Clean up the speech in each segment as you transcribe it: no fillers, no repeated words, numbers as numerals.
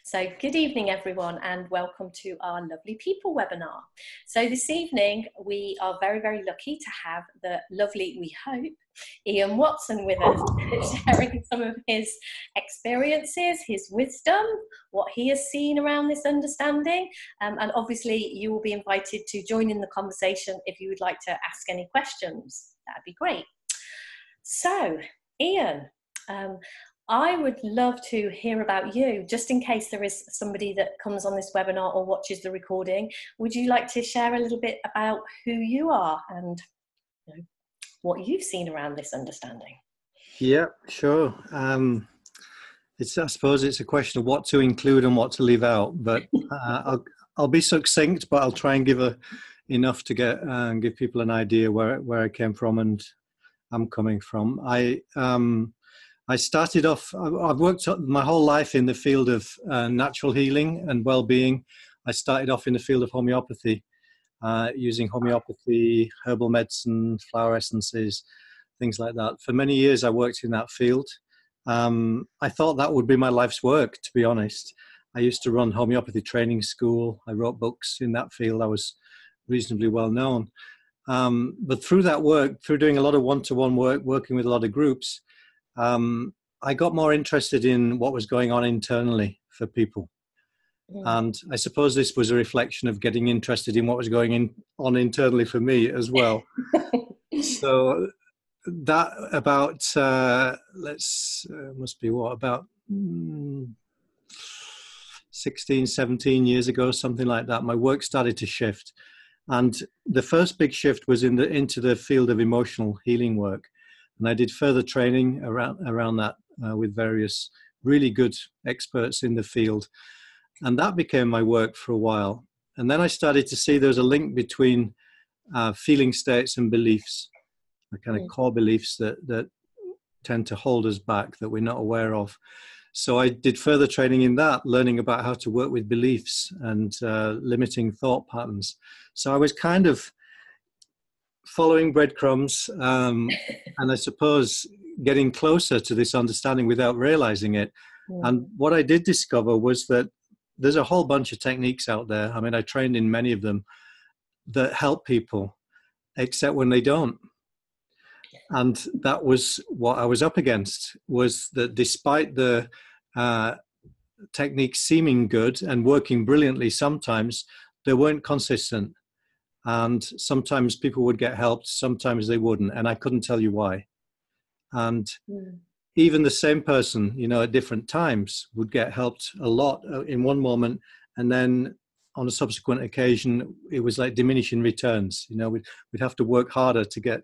So good evening everyone and welcome to our Lovely People webinar. So this evening we are very, very lucky to have the lovely, we hope, Ian Watson with us, sharing some of his experiences, his wisdom, what he has seen around this understanding, and obviously you will be invited to join in the conversation if you would like to ask any questions. That'd be great. So Ian, I would love to hear about you, just in case there is somebody that comes on this webinar or watches the recording. Would you like to share a little bit about who you are and what you've seen around this understanding? Yeah, sure. I suppose it's a question of what to include and what to leave out, but I'll be succinct, but I'll try and give enough to give people an idea where I came from and I'm coming from. I started off, I've worked my whole life in the field of natural healing and well-being. I started off in the field of homeopathy, using homeopathy, herbal medicine, flower essences, things like that. For many years, I worked in that field. I thought that would be my life's work, to be honest. I used to run homeopathy training school. I wrote books in that field. I was reasonably well known. But through that work, through doing a lot of one-to-one work, working with a lot of groups, I got more interested in what was going on internally for people. And I suppose this was a reflection of getting interested in what was going on internally for me as well. So that about, must be what, about 16, 17 years ago, something like that, my work started to shift. And the first big shift was into the field of emotional healing work. And I did further training around that with various really good experts in the field. And that became my work for a while. And then I started to see there's a link between feeling states and beliefs, the kind of core beliefs that tend to hold us back, that we're not aware of. So I did further training in that, learning about how to work with beliefs and limiting thought patterns. So I was kind of following breadcrumbs, and I suppose getting closer to this understanding without realizing it. And what I did discover was that there's a whole bunch of techniques out there. I mean, I trained in many of them that help people, except when they don't. And that was what I was up against, was that despite the techniques seeming good and working brilliantly sometimes, they weren't consistent. And sometimes people would get helped, sometimes they wouldn't. And I couldn't tell you why. And even the same person, at different times would get helped a lot in one moment. And then on a subsequent occasion, it was like diminishing returns. We'd have to work harder to get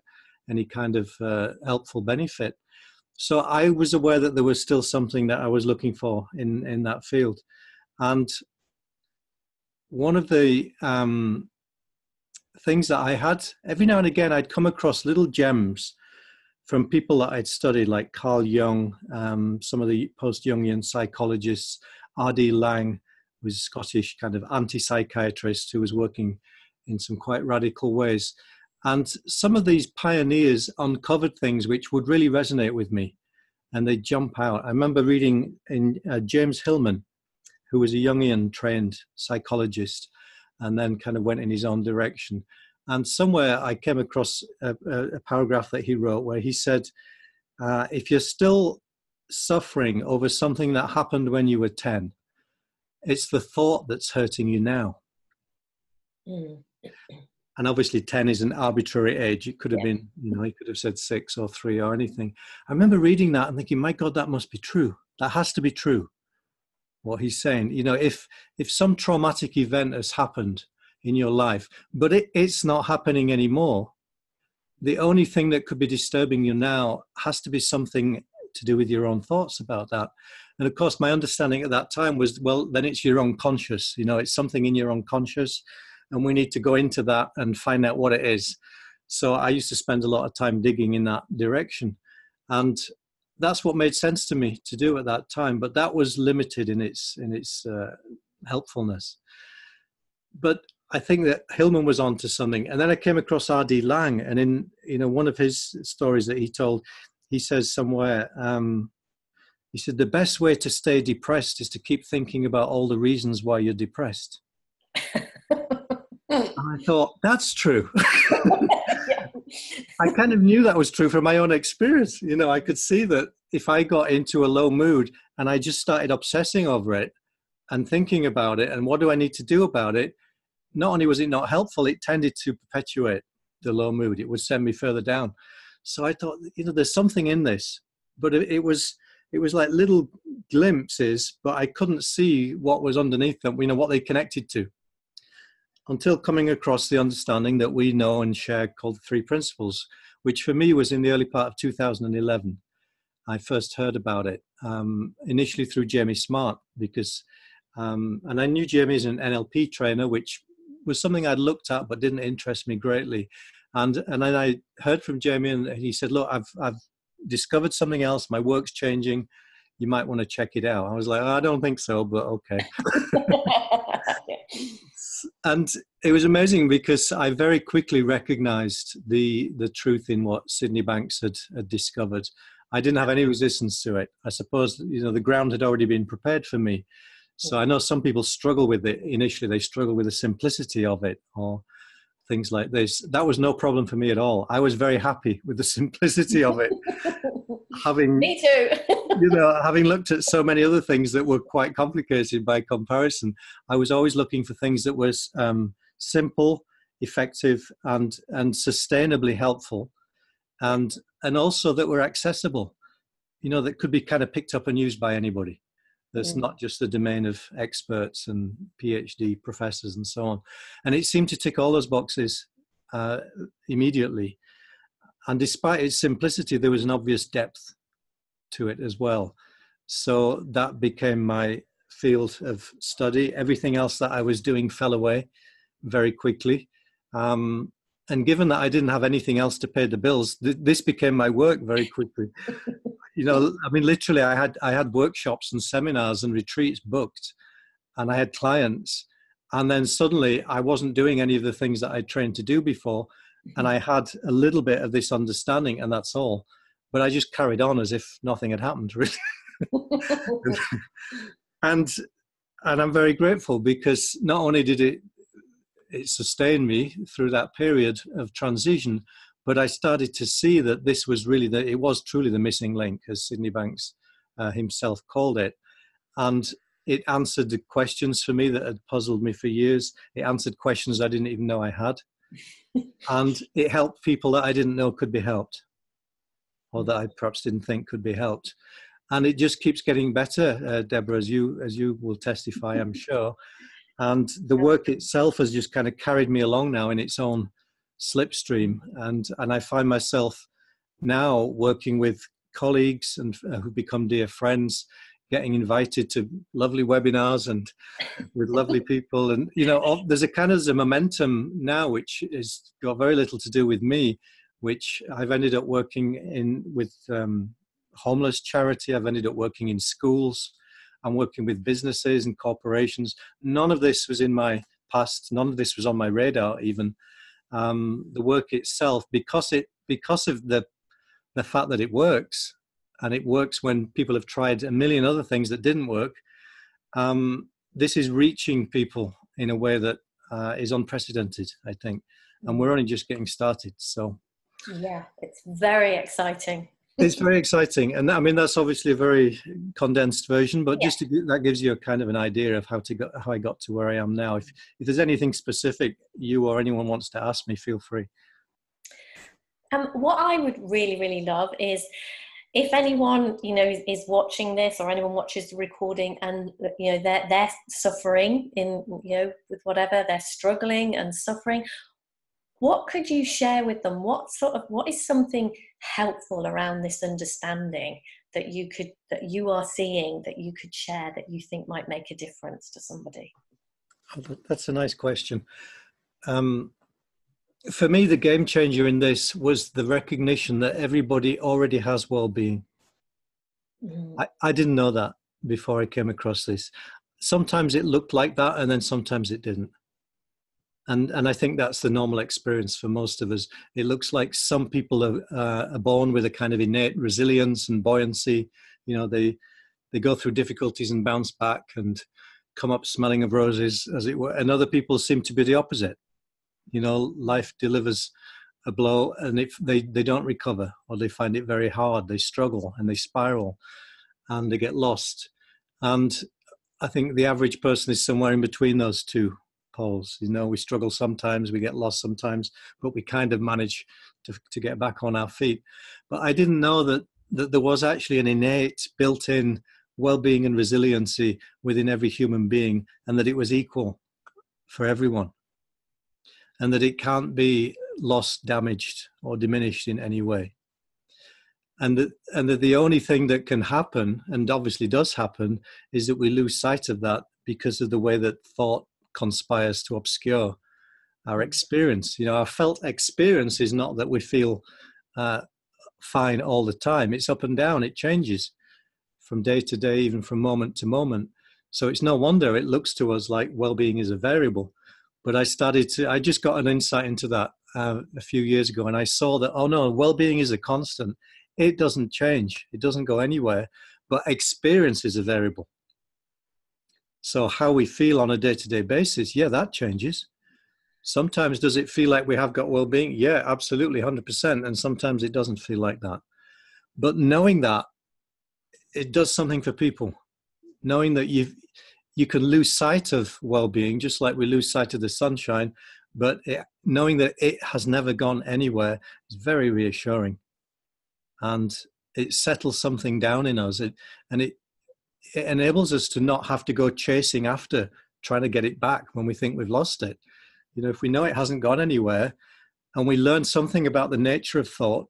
any kind of helpful benefit. So I was aware that there was still something that I was looking for in that field. And one of the things that I had, every now and again, I'd come across little gems from people that I'd studied, like Carl Jung, some of the post-Jungian psychologists. R.D. Laing was a Scottish kind of anti-psychiatrist who was working in some quite radical ways. And some of these pioneers uncovered things which would really resonate with me, and they jump out. I remember reading in James Hillman, who was a Jungian trained psychologist, and then kind of went in his own direction. And somewhere I came across a paragraph that he wrote where he said, if you're still suffering over something that happened when you were 10, it's the thought that's hurting you now. And obviously 10 is an arbitrary age. It could have been, he could have said 6 or 3 or anything. I remember reading that and thinking, my God, that must be true. That has to be true. What he's saying, if some traumatic event has happened in your life, but it's not happening anymore, the only thing that could be disturbing you now has to be something to do with your own thoughts about that. And of course, my understanding at that time was, well, then it's your unconscious, it's something in your unconscious, and we need to go into that and find out what it is. So I used to spend a lot of time digging in that direction. And that's what made sense to me to do at that time, but that was limited in its helpfulness. But I think that Hillman was onto something. And then I came across R.D. Laing, and in one of his stories that he told, he says somewhere, He said, the best way to stay depressed is to keep thinking about all the reasons why you're depressed. And I thought, that's true. Yeah. I kind of knew that was true from my own experience. You know, I could see that if I got into a low mood and I just started obsessing over it and thinking about it and what do I need to do about it, not only was it not helpful, it tended to perpetuate the low mood. It would send me further down. So I thought, you know, there's something in this, but it was like little glimpses, but I couldn't see what was underneath them, you know, what they connected to, until coming across the understanding that we know and share called the three principles, which for me was in the early part of 2011. I first heard about it initially through Jamie Smart, because, and I knew Jamie as an NLP trainer, which was something I'd looked at but didn't interest me greatly. And then I heard from Jamie, and he said, look, I've discovered something else. My work's changing. You might want to check it out. I was like, I don't think so, but okay. And it was amazing because I very quickly recognized the truth in what Sydney Banks had discovered. I didn't have any resistance to it. I suppose, you know, the ground had already been prepared for me. So I know some people struggle with it initially. They struggle with the simplicity of it or things like this. That was no problem for me at all. I was very happy with the simplicity of it. Me too. You know, having looked at so many other things that were quite complicated by comparison, I was always looking for things that was simple, effective, and sustainably helpful, and also that were accessible. You know, that could be kind of picked up and used by anybody. That's not just the domain of experts and PhD professors and so on. And it seemed to tick all those boxes immediately. And despite its simplicity, there was an obvious depth to it as well. So that became my field of study. Everything else that I was doing fell away very quickly. And given that I didn't have anything else to pay the bills, this became my work very quickly. You know, I mean, literally, I had workshops and seminars and retreats booked, and I had clients. And then suddenly I wasn't doing any of the things that I'd trained to do before. And I had a little bit of this understanding, and that's all. But I just carried on as if nothing had happened, really. and I'm very grateful, because not only did it sustain me through that period of transition, but I started to see that this was really it was truly the missing link, as Sydney Banks himself called it. And it answered the questions for me that had puzzled me for years. It answered questions I didn't even know I had. And it helped people that I didn't know could be helped, or that I perhaps didn't think could be helped. And it just keeps getting better, Debra, as you will testify, I'm sure. And the work itself has just kind of carried me along now in its own slipstream. And I find myself now working with colleagues and who've become dear friends, getting invited to lovely webinars and with lovely people. And, you know, there's a momentum now, which has got very little to do with me, which I've ended up working with homeless charity. I've ended up working in schools. I'm working with businesses and corporations. None of this was in my past. None of this was on my radar even. The work itself, because of the fact that it works, and it works when people have tried a million other things that didn't work, this is reaching people in a way that is unprecedented, I think. And we're only just getting started. So yeah, it's very exciting. It's very exciting. And I mean, that's obviously a very condensed version, but just that gives you a kind of an idea of how I got to where I am now. If there's anything specific you or anyone wants to ask me, feel free. What I would really, really love is if anyone, you know, is watching this, or anyone watches the recording, and, you know, they're suffering in, you know, with whatever, they're struggling and suffering. What could you share with them? What is something helpful around this understanding that you are seeing, that you could share, that you think might make a difference to somebody? Oh, that's a nice question. For me, the game changer in this was the recognition that everybody already has well-being. I didn't know that before I came across this. Sometimes it looked like that, and then sometimes it didn't. And I think that's the normal experience for most of us. It looks like some people are born with a kind of innate resilience and buoyancy. You know, they go through difficulties and bounce back and come up smelling of roses, as it were. And other people seem to be the opposite. You know, life delivers a blow, and if they don't recover, or they find it very hard, they struggle and they spiral and they get lost. And I think the average person is somewhere in between those two poles. You know, we struggle sometimes, we get lost sometimes, but we kind of manage to get back on our feet. But I didn't know that there was actually an innate, built-in well-being and resiliency within every human being, and that it was equal for everyone, and that it can't be lost, damaged, or diminished in any way. And that the only thing that can happen, and obviously does happen, is that we lose sight of that because of the way that thought conspires to obscure our experience. You know, our felt experience is not that we feel fine all the time. It's up and down. It changes from day to day, even from moment to moment. So it's no wonder it looks to us like well-being is a variable. But I just got an insight into that a few years ago, and I saw that, oh no, well-being is a constant. It doesn't change. It doesn't go anywhere. But experience is a variable. So how we feel on a day-to-day basis, yeah, that changes. Sometimes does it feel like we have got well-being? Yeah, absolutely, 100%. And sometimes it doesn't feel like that. But knowing that, it does something for people. Knowing that you can lose sight of well-being, just like we lose sight of the sunshine, but knowing that it has never gone anywhere is very reassuring. And it settles something down in us. It enables us to not have to go chasing after trying to get it back when we think we've lost it. You know, if we know it hasn't gone anywhere, and we learn something about the nature of thought,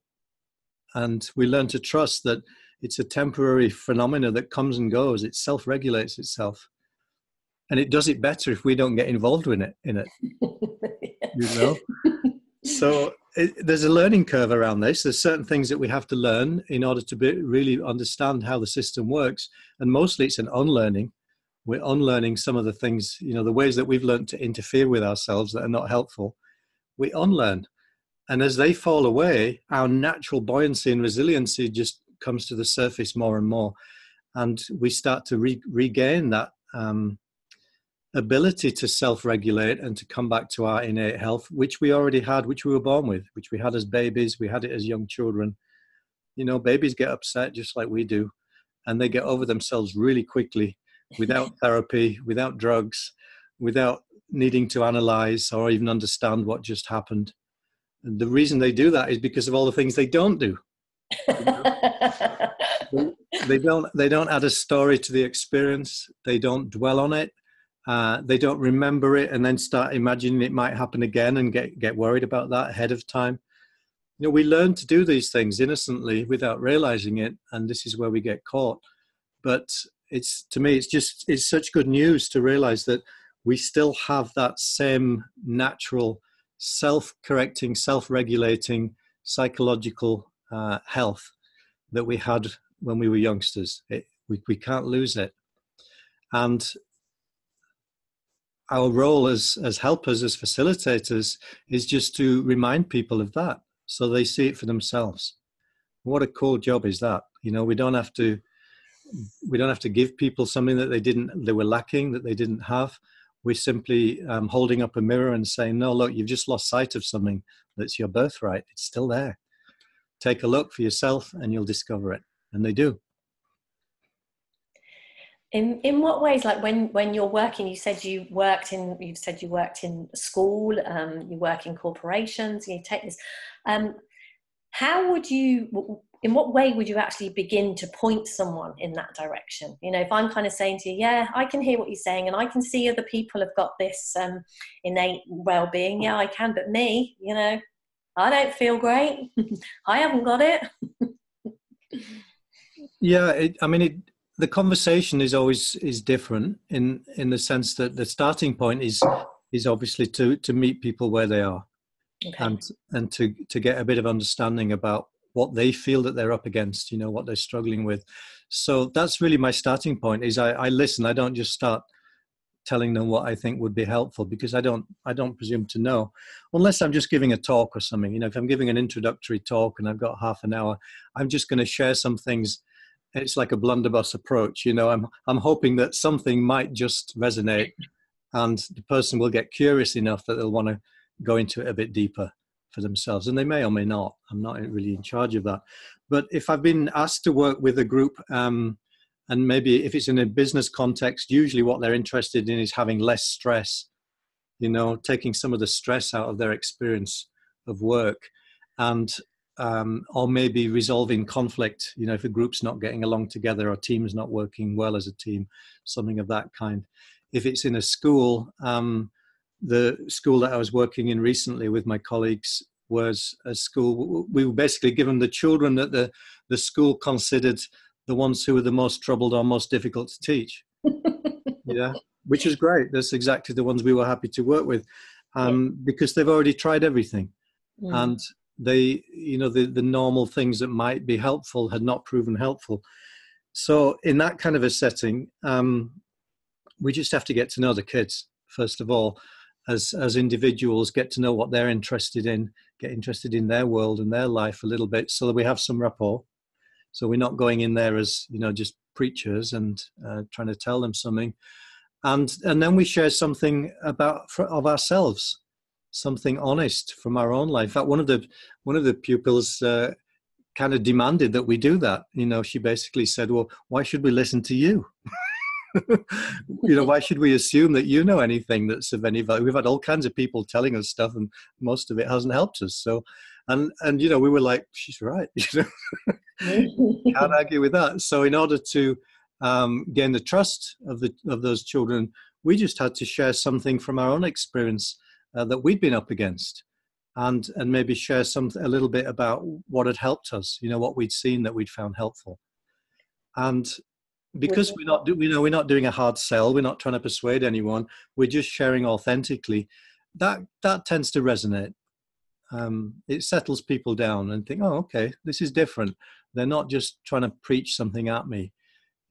and we learn to trust that it's a temporary phenomena that comes and goes, it self-regulates itself. And it does it better if we don't get involved in it. You know? So there's a learning curve around this. There's certain things that we have to learn in order to really understand how the system works. And mostly it's an unlearning. We're unlearning some of the things, you know, the ways that we've learned to interfere with ourselves that are not helpful. We unlearn. And as they fall away, our natural buoyancy and resiliency just comes to the surface more and more. And we start to regain that ability to self-regulate and to come back to our innate health, which we already had, which we were born with, which we had as babies, we had it as young children. You know, babies get upset just like we do, and they get over themselves really quickly without therapy, without drugs, without needing to analyze or even understand what just happened. And the reason they do that is because of all the things they don't do. They don't add a story to the experience. They don't dwell on it. They don't remember it and then start imagining it might happen again and get worried about that ahead of time. You know, we learn to do these things innocently without realizing it, and this is where we get caught. But to me, it's such good news to realize that we still have that same natural, self-correcting, self-regulating psychological health that we had when we were youngsters. We can't lose it. And our role as helpers, as facilitators, is just to remind people of that so they see it for themselves. What a cool job is that? You know, we don't have to give people something that they were lacking, that they didn't have. We're simply holding up a mirror and saying, no, look, you've just lost sight of something that's your birthright. It's still there. Take a look for yourself and you'll discover it. And they do. In what ways, like when you're working, you said you worked in school, you work in corporations, you take this, in what way would you actually begin to point someone in that direction? You know, if I'm kind of saying to you, yeah, I can hear what you're saying and I can see other people have got this innate well-being. Yeah, I can, but me, you know, I don't feel great. I haven't got it. Yeah, the conversation is different in the sense that the starting point is obviously to meet people where they are, okay, and to get a bit of understanding about what they feel that they're up against, you know, what they're struggling with. So that's really my starting point. Is I listen. I don't just start telling them what I think would be helpful, because I don't presume to know, unless I'm just giving a talk or something. You know, if I'm giving an introductory talk and I've got half an hour, I'm just going to share some things it's like a blunderbuss approach. I'm hoping that something might just resonate, and the person will get curious enough that they'll want to go into it a bit deeper for themselves, and they may or may not. I'm not really in charge of that. But if I've been asked to work with a group, and maybe if it's in a business context, usually what they're interested in is having less stress, taking some of the stress out of their experience of work, and or maybe resolving conflict, if a group's not getting along together or team's not working well as a team, something of that kind. If it's in a school, the school that I was working in recently with my colleagues was a school, we were basically given the children that the school considered the ones who were the most troubled or most difficult to teach. Yeah, which is great. That's exactly the ones we were happy to work with, because they've already tried everything. And they, the normal things that might be helpful had not proven helpful. So in that kind of a setting, we just have to get to know the kids, first of all, as individuals, get to know what they're interested in, get interested in their world and their life a little bit, so that we have some rapport. So we're not going in there as, just preachers and trying to tell them something. And then we share something of ourselves, something honest from our own life. In fact, one of the pupils kind of demanded that we do that. She basically said, well, why should we listen to you? Why should we assume that you know anything that's of any value? We've had all kinds of people telling us stuff, and most of it hasn't helped us. So, and we were like, she's right. Can't argue with that. So in order to gain the trust of those children, we just had to share something from our own experience that we'd been up against, and maybe share a little bit about what had helped us, what we'd seen that we'd found helpful. And because we're not doing a hard sell, we're not trying to persuade anyone, we're just sharing authentically, that tends to resonate. It settles people down and think, oh, okay, this is different. They're not just trying to preach something at me,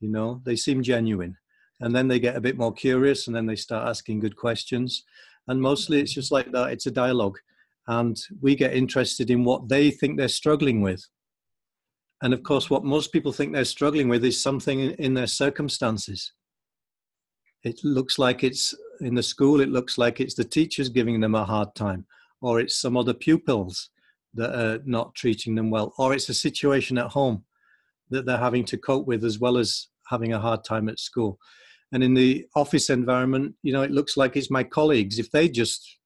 they seem genuine. And then they get a bit more curious, and then they start asking good questions. And mostly it's just like that. It's a dialogue. And we get interested in what they think they're struggling with. And of course, what most people think they're struggling with is something in their circumstances. It looks like it's in the school, it looks like it's the teachers giving them a hard time, or it's some other pupils that are not treating them well, or it's a situation at home that they're having to cope with, as well as having a hard time at school. And in the office environment, it looks like it's my colleagues. If they just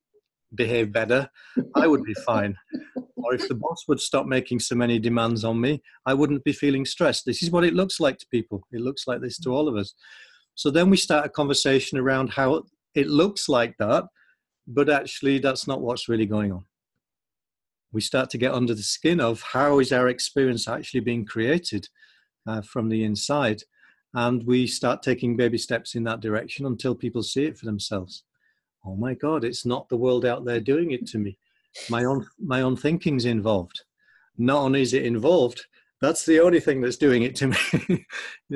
behave better, I would be fine. Or if the boss would stop making so many demands on me, I wouldn't be feeling stressed. This is what it looks like to people. It looks like this to all of us. So then we start a conversation around how it looks like that, but actually that's not what's really going on. We start to get under the skin of how is our experience actually being created from the inside. And we start taking baby steps in that direction until people see it for themselves. Oh my God, it's not the world out there doing it to me. My own thinking's involved. Not only is it involved, that's the only thing that's doing it to me.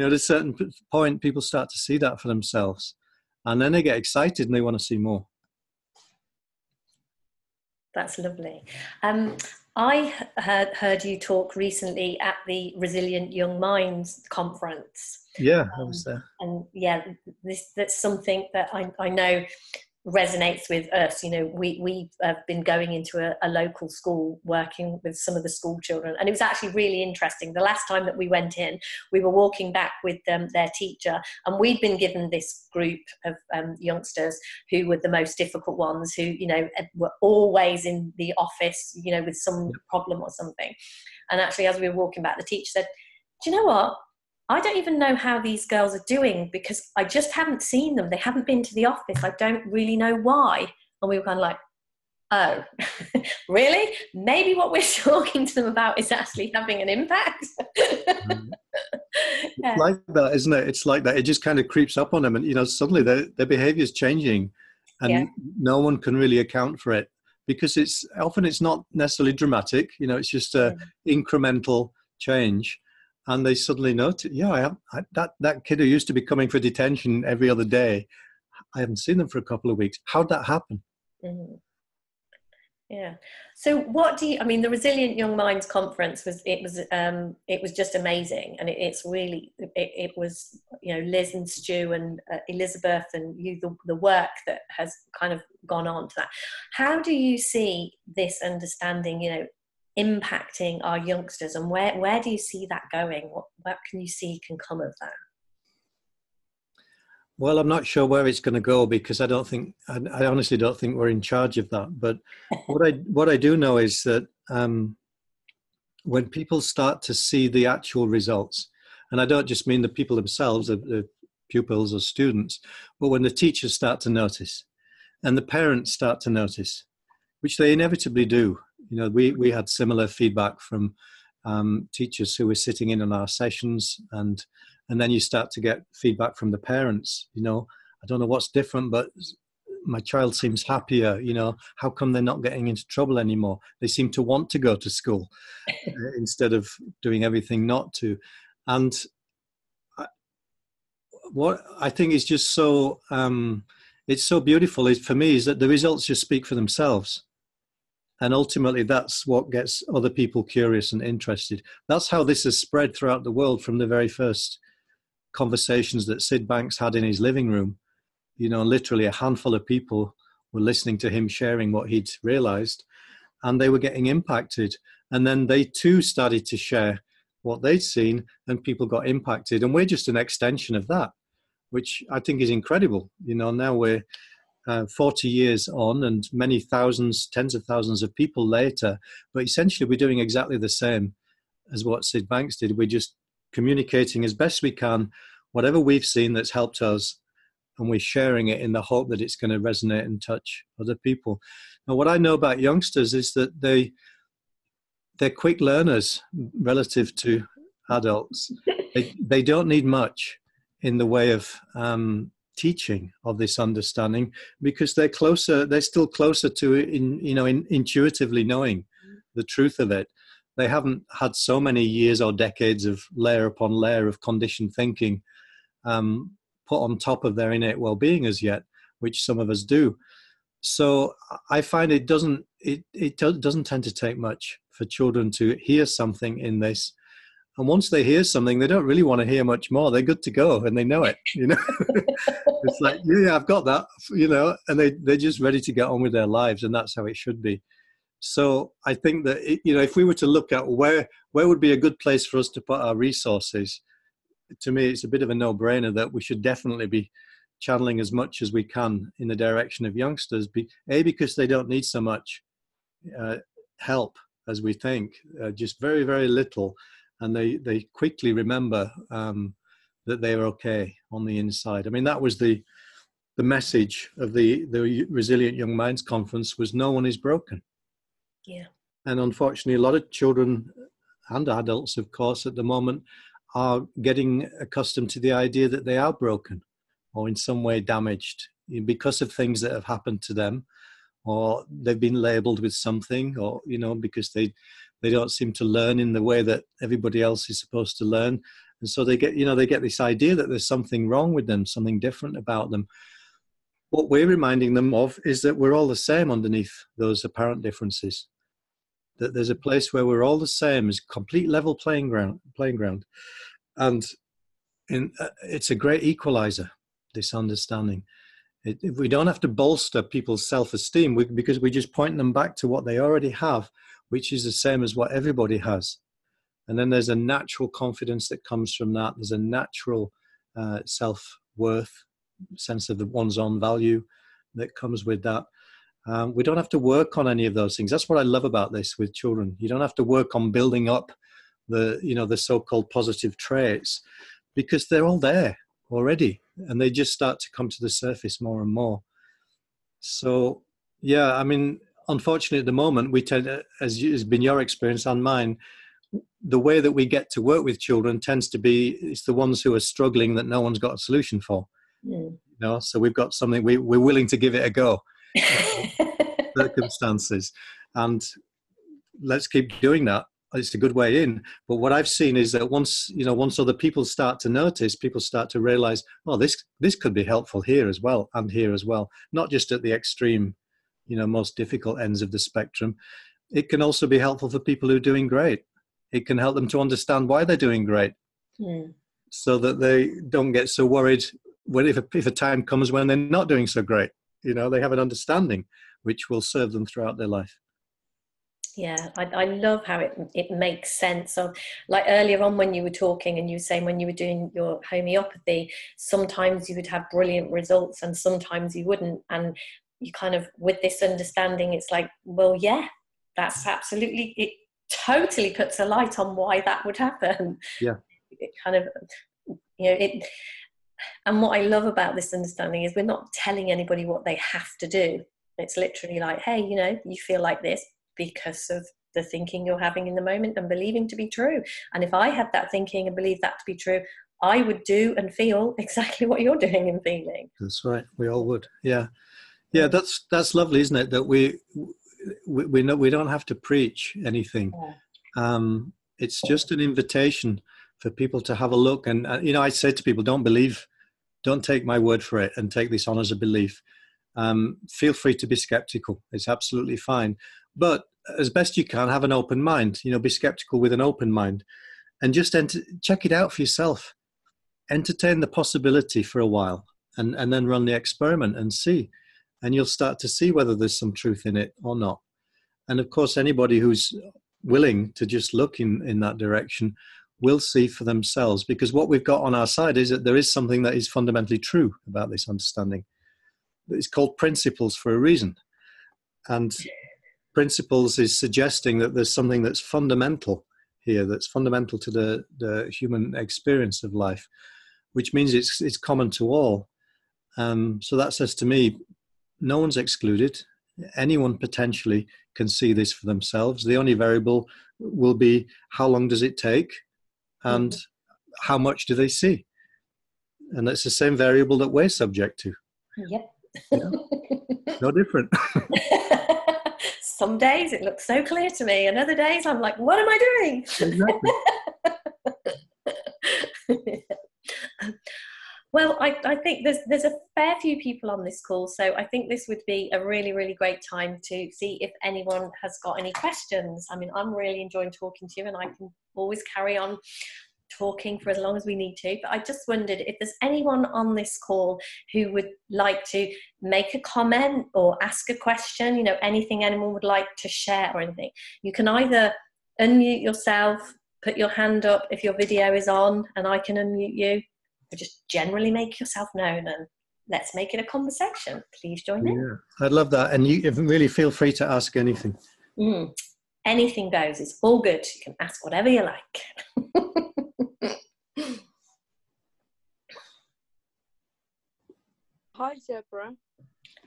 At a certain point, people start to see that for themselves. And then they get excited and they want to see more. That's lovely. I heard you talk recently at the Resilient Young Minds conference. Yeah, I was there. And yeah, that's something that I know resonates with us. We have been going into a local school, working with some of the school children, and it was actually really interesting. The last time that we went in, we were walking back with their teacher, and we'd been given this group of youngsters who were the most difficult ones, who were always in the office, with some problem or something. And actually, as we were walking back, the teacher said, "Do you know what? I don't even know how these girls are doing, because I just haven't seen them. They haven't been to the office. I don't really know why." And we were kind of like, oh, really? Maybe what we're talking to them about is actually having an impact. It's like that, isn't it? It's like that. It just kind of creeps up on them, and suddenly their behavior is changing, and no one can really account for it, because it's not necessarily dramatic. It's just a incremental change. And they suddenly notice, that kid who used to be coming for detention every other day, I haven't seen them for a couple of weeks. How'd that happen? Mm-hmm. Yeah. So what do you, I mean, the Resilient Young Minds Conference it was just amazing. And it's really, it was, you know, Liz and Stu and Elizabeth and you, the work that has kind of gone on to that. How do you see this understanding, you know, impacting our youngsters, and where do you see that going? What can you see can come of that? Well, I'm not sure where it's going to go, because I honestly don't think we're in charge of that. But what I do know is that when people start to see the actual results, and I don't just mean the people themselves, the pupils or students, but when the teachers start to notice and the parents start to notice, which they inevitably do. You know, we had similar feedback from teachers who were sitting in on our sessions, and then you start to get feedback from the parents. You know, I don't know what's different, but my child seems happier. You know, how come they're not getting into trouble anymore? They seem to want to go to school instead of doing everything not to. And what I think is just so it's so beautiful is, for me, is that the results just speak for themselves. And ultimately, that's what gets other people curious and interested. That's how this has spread throughout the world from the very first conversations that Sid Banks had in his living room. You know, literally a handful of people were listening to him sharing what he'd realized, and they were getting impacted. And then they too started to share what they'd seen, and people got impacted. And we're just an extension of that, which I think is incredible. You know, now we're 40 years on and many thousands, tens of thousands of people later, but essentially we're doing exactly the same as what Sid Banks did. We're just communicating as best we can whatever we've seen that's helped us, and we're sharing it in the hope that it's going to resonate and touch other people. Now, what I know about youngsters is that they're quick learners relative to adults. They don't need much in the way of teaching of this understanding, because they're still closer to it in intuitively knowing the truth of it. They haven't had so many years or decades of layer upon layer of conditioned thinking put on top of their innate well-being as yet, which some of us do. So I find it doesn't tend to take much for children to hear something in this. And once they hear something, they don't really want to hear much more. They're good to go, and they know it, you know. It's like, yeah, I've got that, you know, and they're just ready to get on with their lives, and that's how it should be. So I think that, you know, if we were to look at where would be a good place for us to put our resources, to me, it's a bit of a no-brainer that we should definitely be channeling as much as we can in the direction of youngsters, because they don't need so much help as we think, just very, very little. And they quickly remember that they are okay on the inside. I mean, that was the message of the Resilient Young Minds Conference, was no one is broken. Yeah. And unfortunately, a lot of children and adults, of course, at the moment are getting accustomed to the idea that they are broken or in some way damaged because of things that have happened to them, or they've been labeled with something, or, you know, because they don't seem to learn in the way that everybody else is supposed to learn. And so they get this idea that there's something wrong with them, something different about them. What we're reminding them of is that we're all the same underneath those apparent differences, that there's a place where we're all the same, as complete level playing ground. And it's a great equalizer, this understanding. We don't have to bolster people's self-esteem because we just point them back to what they already have, which is the same as what everybody has. And then there's a natural confidence that comes from that. There's a natural self-worth, sense of one's own value that comes with that. We don't have to work on any of those things. That's what I love about this with children. You don't have to work on building up the so-called positive traits, because they're all there already, and they just start to come to the surface more and more. So, yeah, I mean, unfortunately, at the moment, we tend, as has been your experience and mine, the way that we get to work with children tends to be, it's the ones who are struggling that no one's got a solution for. You know, so we've got something, we're willing to give it a go. Circumstances, and let's keep doing that. It's a good way in. But what I've seen is that once other people start to notice, people start to realize, oh, this could be helpful here as well, and here as well, not just at the extreme, most difficult ends of the spectrum, it can also be helpful for people who are doing great. It can help them to understand why they're doing great, so that they don't get so worried if a time comes when they're not doing so great. They have an understanding which will serve them throughout their life. Yeah, I love how it makes sense. Of, like earlier on when you were talking and you were saying when you were doing your homeopathy, sometimes you would have brilliant results and sometimes you wouldn't. And you kind of, with this understanding, it's like, well, yeah, that's absolutely, it totally puts a light on why that would happen. Yeah. It kind of, and what I love about this understanding is we're not telling anybody what they have to do. It's literally like, hey, you feel like this because of the thinking you're having in the moment and believing to be true. And if I had that thinking and believed that to be true, I would do and feel exactly what you're doing and feeling. That's right. We all would. Yeah. Yeah. That's lovely, isn't it? That we know we don't have to preach anything. It's just an invitation for people to have a look. And, I say to people, don't take my word for it and take this on as a belief. Feel free to be skeptical. It's absolutely fine. But as best you can, have an open mind, be skeptical with an open mind, and just check it out for yourself. Entertain the possibility for a while and then run the experiment and see. And you'll start to see whether there's some truth in it or not. And of course, anybody who's willing to just look in that direction will see for themselves, because what we've got on our side is that there is something that is fundamentally true about this understanding. It's called principles for a reason. And principles is suggesting that there's something that's fundamental here, that's fundamental to the human experience of life, which means it's common to all. So that says to me, no one's excluded. Anyone potentially can see this for themselves. The only variable will be how long does it take and how much do they see? And that's the same variable that we're subject to. Yep. No different. Some days it looks so clear to me, and other days I'm like, what am I doing? Exactly. Well, I think there's a fair few people on this call, so I think this would be a really, really great time to see if anyone has got any questions. I mean, I'm really enjoying talking to you, and I can always carry on talking for as long as we need to, but I just wondered if there's anyone on this call who would like to make a comment or ask a question, anything anyone would like to share or anything. You can either unmute yourself, put your hand up if your video is on, and I can unmute you, or just generally make yourself known and let's make it a conversation. Please join in. I'd love that. And you really feel free to ask anything. Anything goes. It's all good. You can ask whatever you like. Hi, Debra.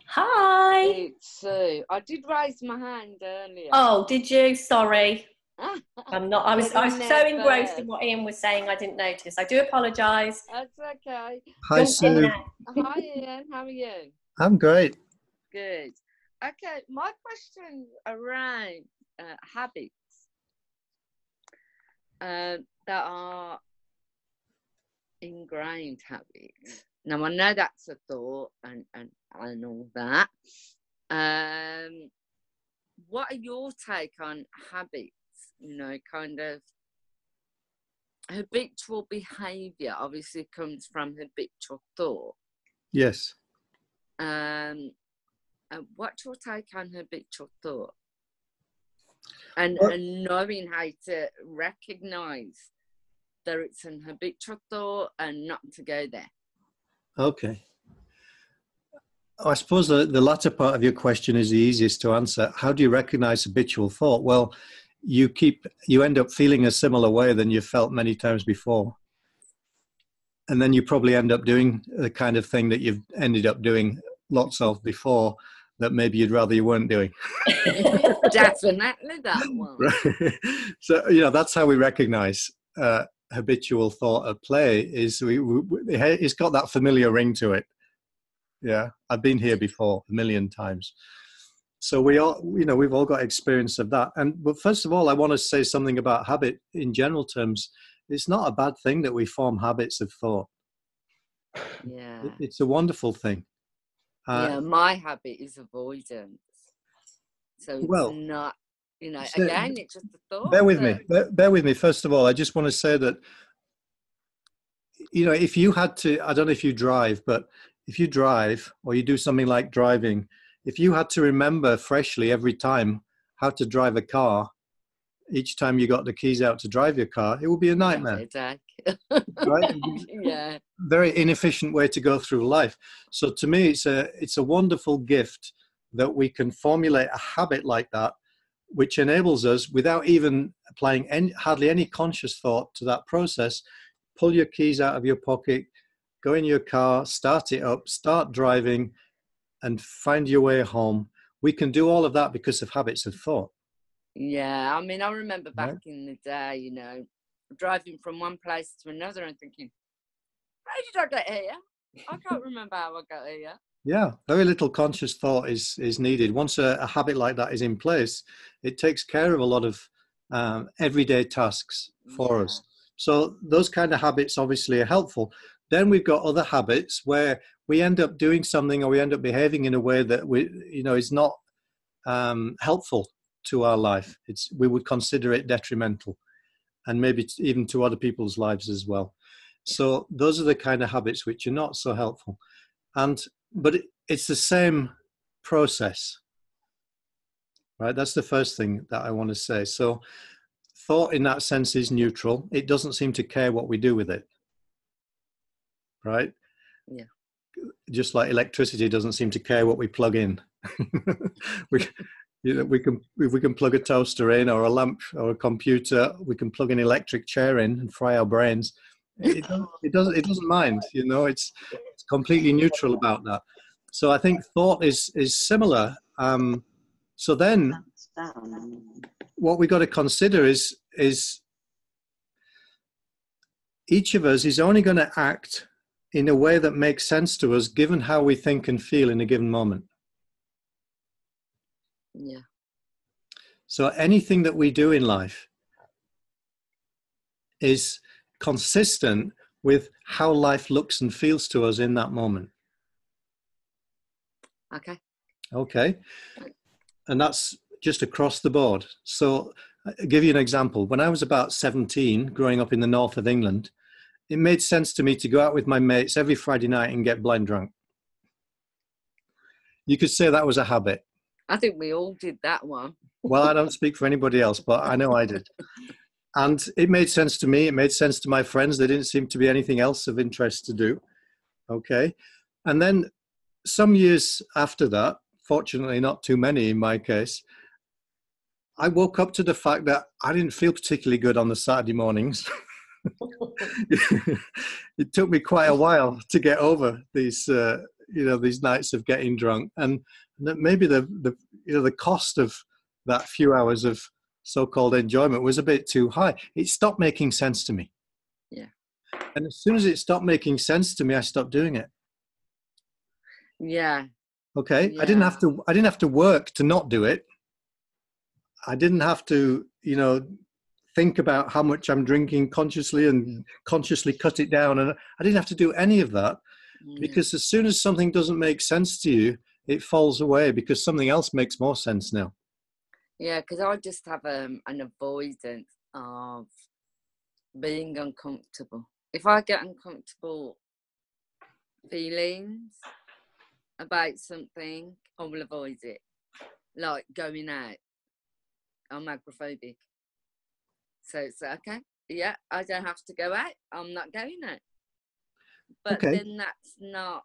Hi. It's Sue. I did raise my hand earlier. Oh, did you? Sorry. I'm not. I was so engrossed in what Ian was saying, I didn't notice. I do apologise. That's okay. Hi, Sue. Hi, Ian. How are you? I'm great. Good. Okay, my question around habits that are ingrained habits. Now, I know that's a thought and all that. What are your take on habits? Kind of habitual behaviour obviously comes from habitual thought. Yes. What's your take on habitual thought? And knowing how to recognise that it's an habitual thought and not to go there. Okay. I suppose the latter part of your question is the easiest to answer. How do you recognize habitual thought? Well, you end up feeling a similar way than you've felt many times before. And then you probably end up doing the kind of thing that you've ended up doing lots of before that maybe you'd rather you weren't doing. Definitely that one. Right. So, that's how we recognize habitual thought at play is it's got that familiar ring to it. Yeah, I've been here before a million times. So we all, we've all got experience of that. But first of all, I want to say something about habit in general terms. It's not a bad thing that we form habits of thought. Yeah. It's a wonderful thing. My habit is avoidance. So it's Well, not, you know, so again, it's just a thought. bear with me. Bear with me. First of all, I just want to say that, you know, if you had to, I don't know if you drive, but if you drive or you do something like driving, if you had to remember freshly every time how to drive a car, each time you got the keys out to drive your car, it would be a nightmare. Right? Yeah. Very inefficient way to go through life. So to me, it's a wonderful gift that we can formulate a habit like that, which enables us, without even applying hardly any conscious thought to that process, pull your keys out of your pocket, go in your car, start it up, start driving, and find your way home. We can do all of that because of habits of thought. Yeah, I mean, I remember back Right. in the day, you know, driving from one place to another and thinking, how did I get here? I can't remember how I got here. Yeah, very little conscious thought is needed. Once a habit like that is in place, it takes care of a lot of everyday tasks for us. So those kind of habits obviously are helpful. Then we've got other habits where we end up doing something or we end up behaving in a way that is not helpful to our life. We would consider it detrimental, and maybe even to other people's lives as well. So those are the kind of habits which are not so helpful. But it's the same process, right? That's the first thing that I want to say. So thought in that sense is neutral. It doesn't seem to care what we do with it, right? Yeah. Just like electricity doesn't seem to care what we plug in. We can plug a toaster in, or a lamp, or a computer. We can plug an electric chair in and fry our brains. It doesn't mind. You know, it's completely neutral about that. So I think thought is similar. So then, what we got to consider is each of us is only going to act in a way that makes sense to us, given how we think and feel in a given moment. Yeah. So anything that we do in life is consistent with how life looks and feels to us in that moment. Okay. And that's just across the board. So I'll give you an example. When I was about 17, growing up in the north of England, it made sense to me to go out with my mates every Friday night and get blind drunk. You could say that was a habit. I think we all did that one. Well, I don't speak for anybody else, but I know I did. And it made sense to me. It made sense to my friends. There didn't seem to be anything else of interest to do. Okay. And then some years after that, fortunately not too many in my case, I woke up to the fact that I didn't feel particularly good on the Saturday mornings. It took me quite a while to get over these nights of getting drunk, and maybe the cost of that few hours of so-called enjoyment was a bit too high. It stopped making sense to me. Yeah. And as soon as it stopped making sense to me, I stopped doing it. Yeah. Okay. Yeah. I didn't have to work to not do it. I didn't have to, think about how much I'm drinking consciously and consciously cut it down. And I didn't have to do any of that, because as soon as something doesn't make sense to you, it falls away because something else makes more sense now. Yeah, because I just have an avoidance of being uncomfortable. If I get uncomfortable feelings about something, I will avoid it. Like going out. I'm agoraphobic. So it's okay. Yeah, I don't have to go out. I'm not going out. But okay. then that's not.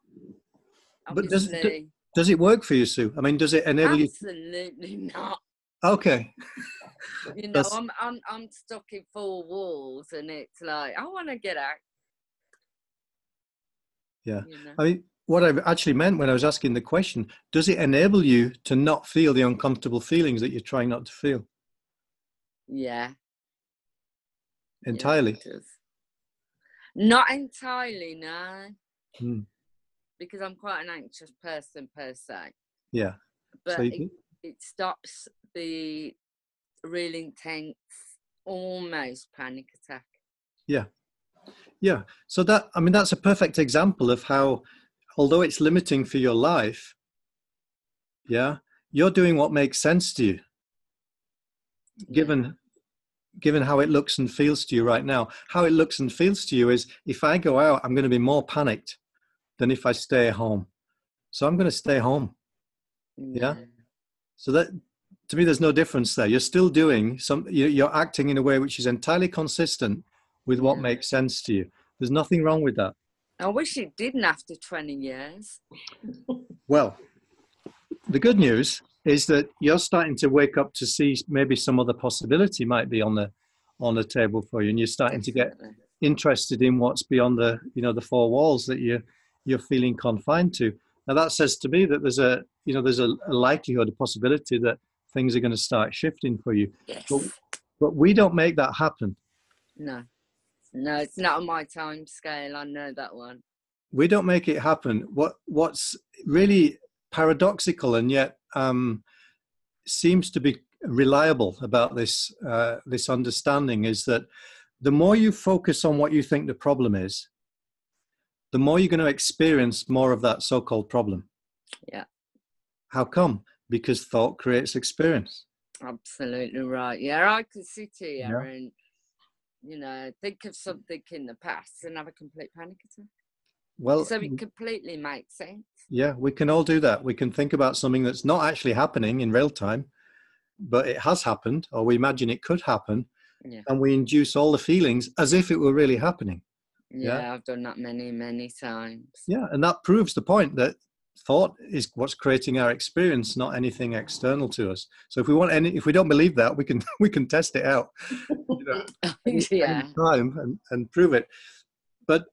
Obviously, but does it work for you, Sue? I mean, does it enable you? Absolutely not. Okay. I'm stuck in four walls, and it's like I want to get out. Yeah. I mean, what I actually meant when I was asking the question, does it enable you to not feel the uncomfortable feelings that you're trying not to feel? Yeah. Entirely? Yeah, it does. Not entirely, no. Because I'm quite an anxious person per se. Yeah. But so it stops the real intense, almost panic attack. Yeah. Yeah. So that's a perfect example of how, although it's limiting for your life, yeah, you're doing what makes sense to you, given how it looks and feels to you right now. How it looks and feels to you is, if I go out, I'm going to be more panicked than if I stay home. So I'm going to stay home. Yeah. So that, to me, there's no difference there. You're still doing you're acting in a way which is entirely consistent with what makes sense to you. There's nothing wrong with that. I wish it didn't after 20 years. Well, the good news is that you're starting to wake up to see maybe some other possibility might be on the table for you, and you're starting to get interested in what's beyond the four walls that you're feeling confined to. Now that says to me that there's a likelihood, a possibility that things are going to start shifting for you. Yes. But we don't make that happen. No, it's not on my time scale. I know that one. We don't make it happen. What's really paradoxical and yet seems to be reliable about this understanding is that the more you focus on what you think the problem is, the more you're going to experience more of that so-called problem. Yeah. How come? Because thought creates experience. Absolutely right. Yeah, I could sit here and, think of something in the past and have a complete panic attack. Well, so it completely makes sense. Yeah, we can all do that. We can think about something that's not actually happening in real time, but it has happened, or we imagine it could happen, and we induce all the feelings as if it were really happening. Yeah, I've done that many times. Yeah, and that proves the point that thought is what's creating our experience, not anything external to us. So if we don't believe that, we can test it out, anytime and prove it. But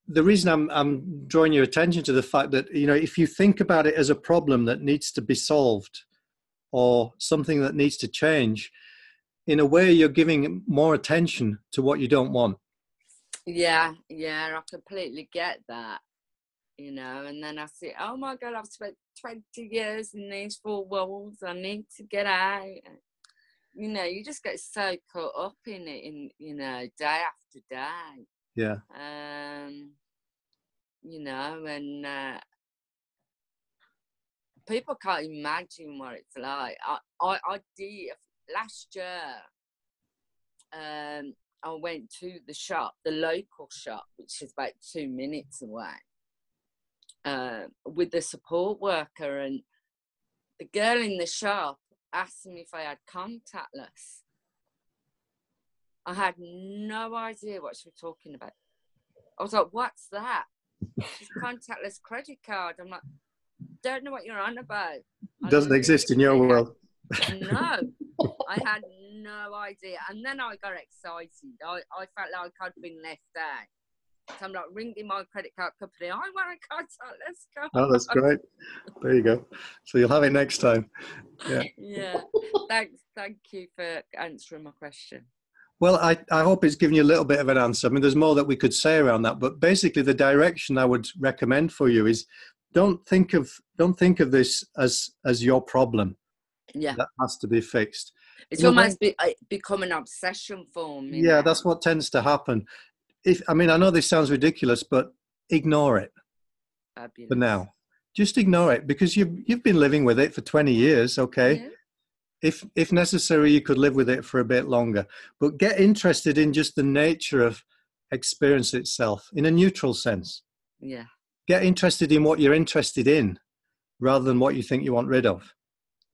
the reason I'm drawing your attention to the fact that, if you think about it as a problem that needs to be solved or something that needs to change, in a way you're giving more attention to what you don't want. Yeah, I completely get that. And then I see, oh my God, I've spent 20 years in these four walls. I need to get out. You just get so caught up in it, day after day. Yeah. And people can't imagine what it's like. I did last year. I went to the shop, the local shop, which is about 2 minutes away, with the support worker, and the girl in the shop asked me if I had contactless. I had no idea what she was talking about. I was like, what's that? She's contactless credit card. I'm like, don't know what you're on about. It doesn't exist in your world. No, I had no idea. And then I got excited. I felt like I'd been left out. So I'm like ringing my credit card company. I want a contactless card. Oh, that's great. There you go. So you'll have it next time. Yeah. Yeah. Thank you for answering my question. Well, I hope it's given you a little bit of an answer. I mean, there's more that we could say around that, but basically the direction I would recommend for you is don't think of this as your problem. Yeah. That has to be fixed. It's almost become an obsession for me. Yeah, that's what tends to happen. I know this sounds ridiculous, but ignore it. Fabulous. For now. Just ignore it, because you've been living with it for 20 years, okay? Yeah. If necessary, you could live with it for a bit longer. But get interested in just the nature of experience itself in a neutral sense. Yeah. Get interested in what you're interested in rather than what you think you want rid of.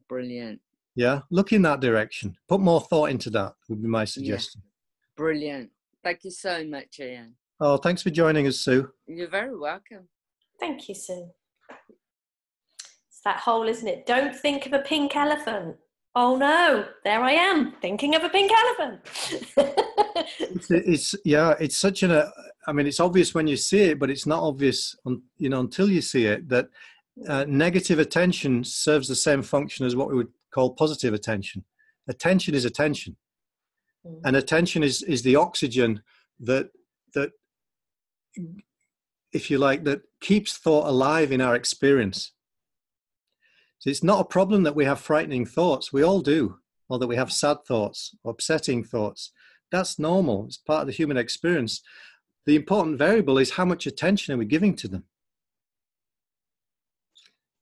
Brilliant. Yeah, look in that direction. Put more thought into that would be my suggestion. Yeah. Brilliant. Thank you so much, Ian. Oh, thanks for joining us, Sue. You're very welcome. Thank you, Sue. It's that whole, isn't it? Don't think of a pink elephant. Oh no, there I am thinking of a pink elephant. It's such it's obvious when you see it, but it's not obvious until you see it, that negative attention serves the same function as what we would call positive attention. Attention is attention. And attention is the oxygen that, if you like, that keeps thought alive in our experience. So it's not a problem that we have frightening thoughts. We all do. Or that we have sad thoughts, upsetting thoughts. That's normal. It's part of the human experience. The important variable is how much attention are we giving to them.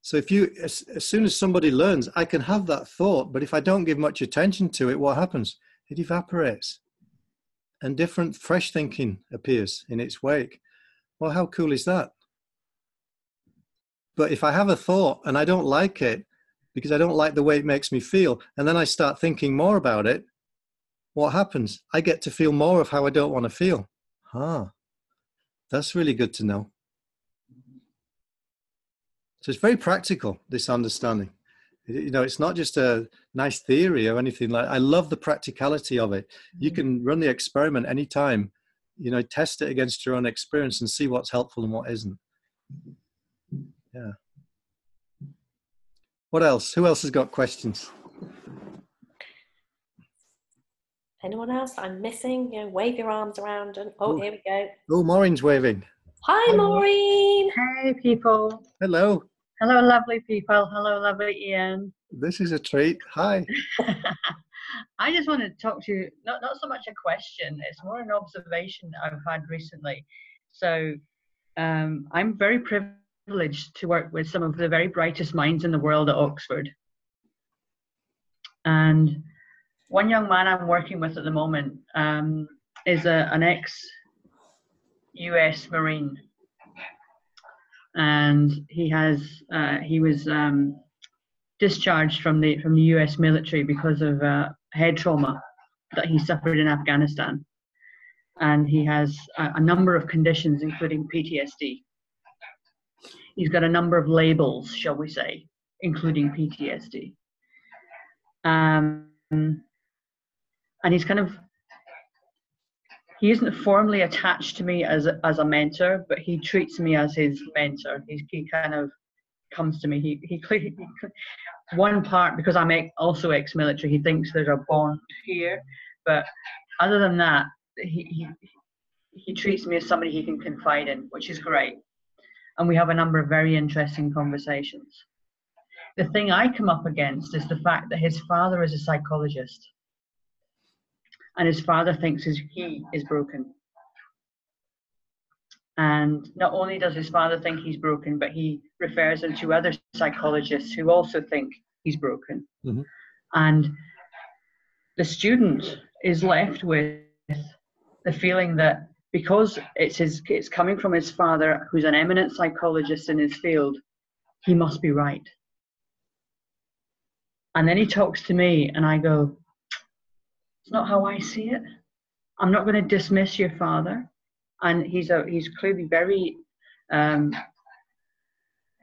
So as soon as somebody learns, I can have that thought, but if I don't give much attention to it, what happens? It evaporates and different fresh thinking appears in its wake. Well, how cool is that? But if I have a thought and I don't like it because I don't like the way it makes me feel, and then I start thinking more about it, what happens? I get to feel more of how I don't want to feel. That's really good to know. So it's very practical, this understanding. You know, it's not just a nice theory or anything like that. I love the practicality of it. You can run the experiment anytime, you know, test it against your own experience and see what's helpful and what isn't. Yeah. What else? Who else has got questions? Anyone else I'm missing? You know, wave your arms around and here we go. Oh, Maureen's waving. Hi, Maureen. Hey, people. Hello. Hello, lovely people. Hello, lovely Ian. This is a treat. Hi. I just wanted to talk to you, not so much a question, it's more an observation that I've had recently. So I'm very privileged to work with some of the very brightest minds in the world at Oxford. And one young man I'm working with at the moment is an ex-US Marine. And he was discharged from the US military because of head trauma that he suffered in Afghanistan. And he has a number of conditions, including PTSD. He's got a number of labels, shall we say, including PTSD. And he isn't formally attached to me as a mentor, but he treats me as his mentor. He kind of comes to me. He one part, because I'm also ex-military, he thinks there's a bond here, but other than that, he treats me as somebody he can confide in, which is great. And we have a number of very interesting conversations. The thing I come up against is the fact that his father is a psychologist. And his father thinks he is broken. And not only does his father think he's broken, but he refers him to other psychologists who also think he's broken. Mm-hmm. And the student is left with the feeling that because it's coming from his father, who's an eminent psychologist in his field, he must be right. And then he talks to me and I go, it's not how I see it. I'm not going to dismiss your father. And he's clearly very eminent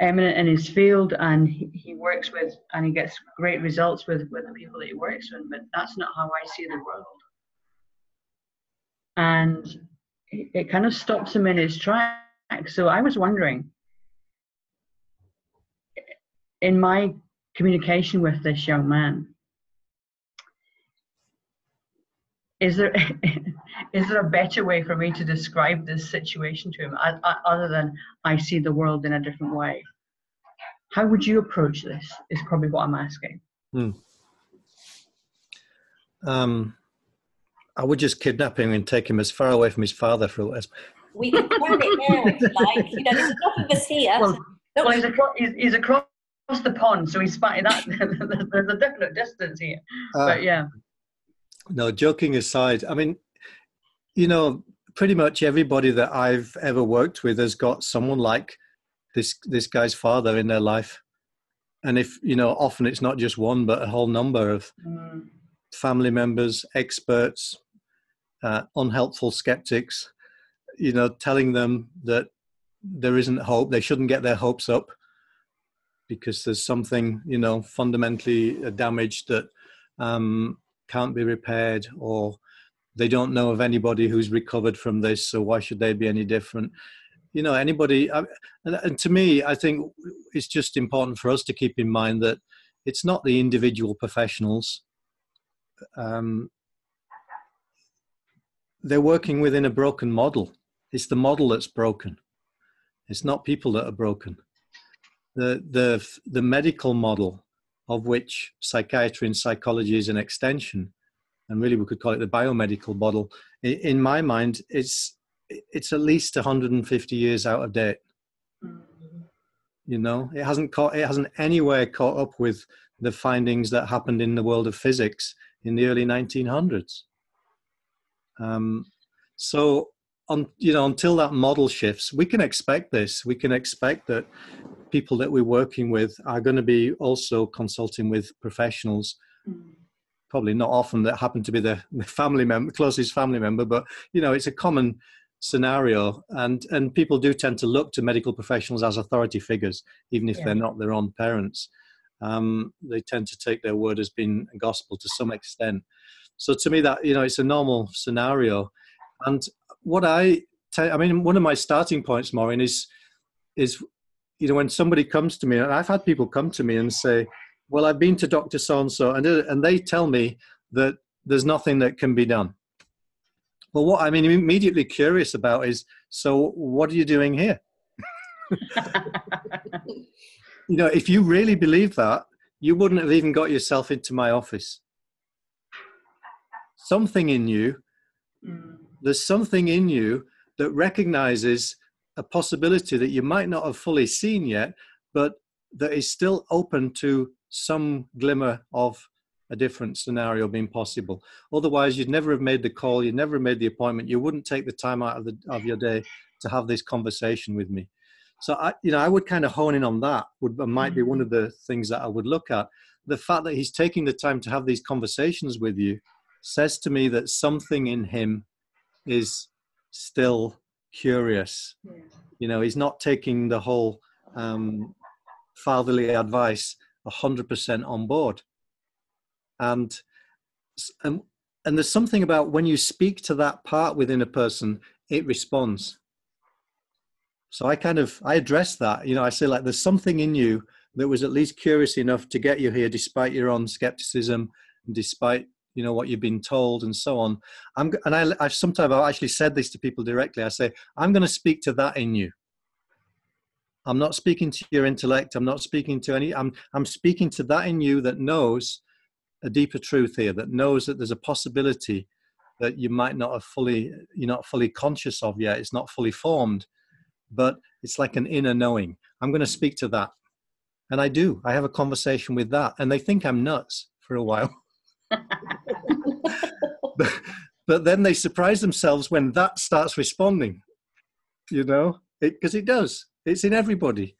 in his field, and he works with, and he gets great results with the people that he works with, but that's not how I see the world. And it kind of stops him in his tracks. So I was wondering, in my communication with this young man, is there a better way for me to describe this situation to him other than I see the world in a different way? How would you approach this is probably what I'm asking. I would just kidnap him and take him as far away from his father for a while. We can plan it now if you like. You know, there's enough of us here. Well, he's across the pond, so he's fighting that. There's a definite distance here. But yeah. No, joking aside, I mean, you know, pretty much everybody that I've ever worked with has got someone like this guy's father in their life. And if, you know, often it's not just one, but a whole number of family members, experts, unhelpful skeptics, you know, telling them that there isn't hope. They shouldn't get their hopes up because there's something, you know, fundamentally damaged that can't be repaired, or they don't know of anybody who's recovered from this, so why should they be any different? You know, anybody, and to me, I think it's just important for us to keep in mind that it's not the individual professionals. They're working within a broken model. It's the model that's broken. It's not people that are broken. The medical model, of which psychiatry and psychology is an extension, and really we could call it the biomedical model, in my mind, it's at least 150 years out of date. You know, it hasn't anywhere caught up with the findings that happened in the world of physics in the early 1900s. So, until that model shifts, we can expect this. We can expect that people that we're working with are going to be also consulting with professionals, probably not often that happen to be the family member, closest family member, but it's a common scenario, and people do tend to look to medical professionals as authority figures, even if they're not their own parents. They tend to take their word as being gospel to some extent. So to me, that it's a normal scenario. And what one of my starting points, Maureen, is when somebody comes to me, and I've had people come to me and say, well, I've been to Dr. So-and-so, and they tell me that there's nothing that can be done. Well, what I'm immediately curious about is, so what are you doing here? If you really believe that, you wouldn't have even got yourself into my office. Something in you, there's something in you that recognizes a possibility that you might not have fully seen yet, but that is still open to some glimmer of a different scenario being possible. Otherwise, you'd never have made the call, you'd never have made the appointment, you wouldn't take the time out of your day to have this conversation with me. So I would kind of hone in on that. Might be one of the things that I would look at. The fact that he's taking the time to have these conversations with you says to me that something in him is still curious. He's not taking the whole fatherly advice 100% on board. And there's something about when you speak to that part within a person, it responds. So I address that. I say, like, there's something in you that was at least curious enough to get you here, despite your own skepticism, and despite what you've been told and so on. I've sometimes actually said this to people directly. I say, I'm going to speak to that in you. I'm not speaking to your intellect. I'm not speaking to any. I'm speaking to that in you that knows a deeper truth here, that knows that there's a possibility that you might not have you're not fully conscious of yet. It's not fully formed, but it's like an inner knowing. I'm going to speak to that. And I do. I have a conversation with that. And they think I'm nuts for a while. but then they surprise themselves when that starts responding, because it does. It's in everybody.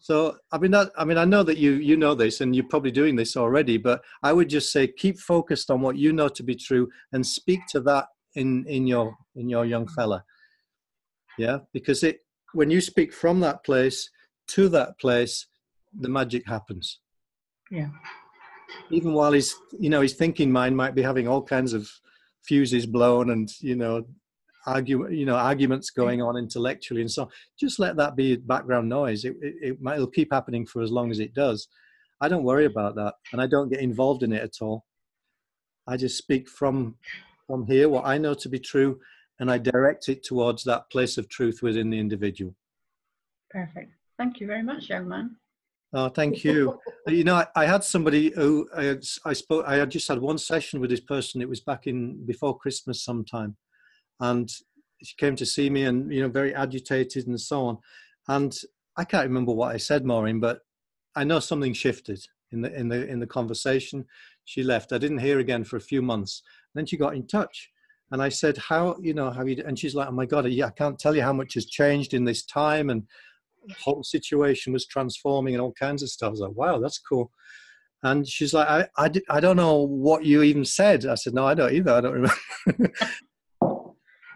So, I know that you know this, and you're probably doing this already, but I would just say, keep focused on what you know to be true and speak to that in your young fella. Yeah, because when you speak from that place to that place, the magic happens. Yeah. Even while his thinking mind might be having all kinds of fuses blown and, arguments going on intellectually and so on. Just let that be background noise. It'll keep happening for as long as it does. I don't worry about that, and I don't get involved in it at all. I just speak from here, what I know to be true, and I direct it towards that place of truth within the individual. Perfect. Thank you very much, young man. Oh, thank you. I had somebody who I had just had one session with this person. It was back before Christmas sometime. And she came to see me and, very agitated and so on. And I can't remember what I said, Maureen, but I know something shifted in the conversation. She left. I didn't hear again for a few months. Then she got in touch. And I said, how you, and she's like, oh my God, I can't tell you how much has changed in this time. And the whole situation was transforming and all kinds of stuff. I was like, wow, that's cool. And she's like, I don't know what you even said. I said, no, I don't either. I don't remember.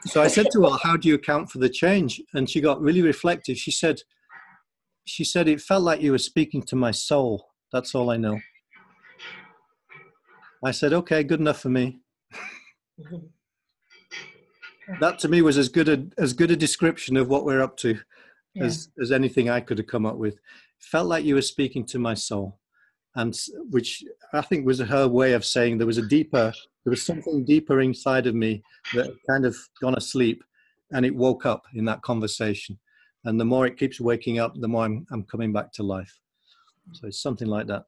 So I said to her, how do you account for the change? And she got really reflective. She said, it felt like you were speaking to my soul. That's all I know. I said, okay, good enough for me. That to me was as good a description of what we're up to as anything I could have come up with. It felt like you were speaking to my soul. And which I think was her way of saying there was something deeper inside of me that had kind of gone asleep, and it woke up in that conversation. And the more it keeps waking up, the more I'm coming back to life. So it's something like that.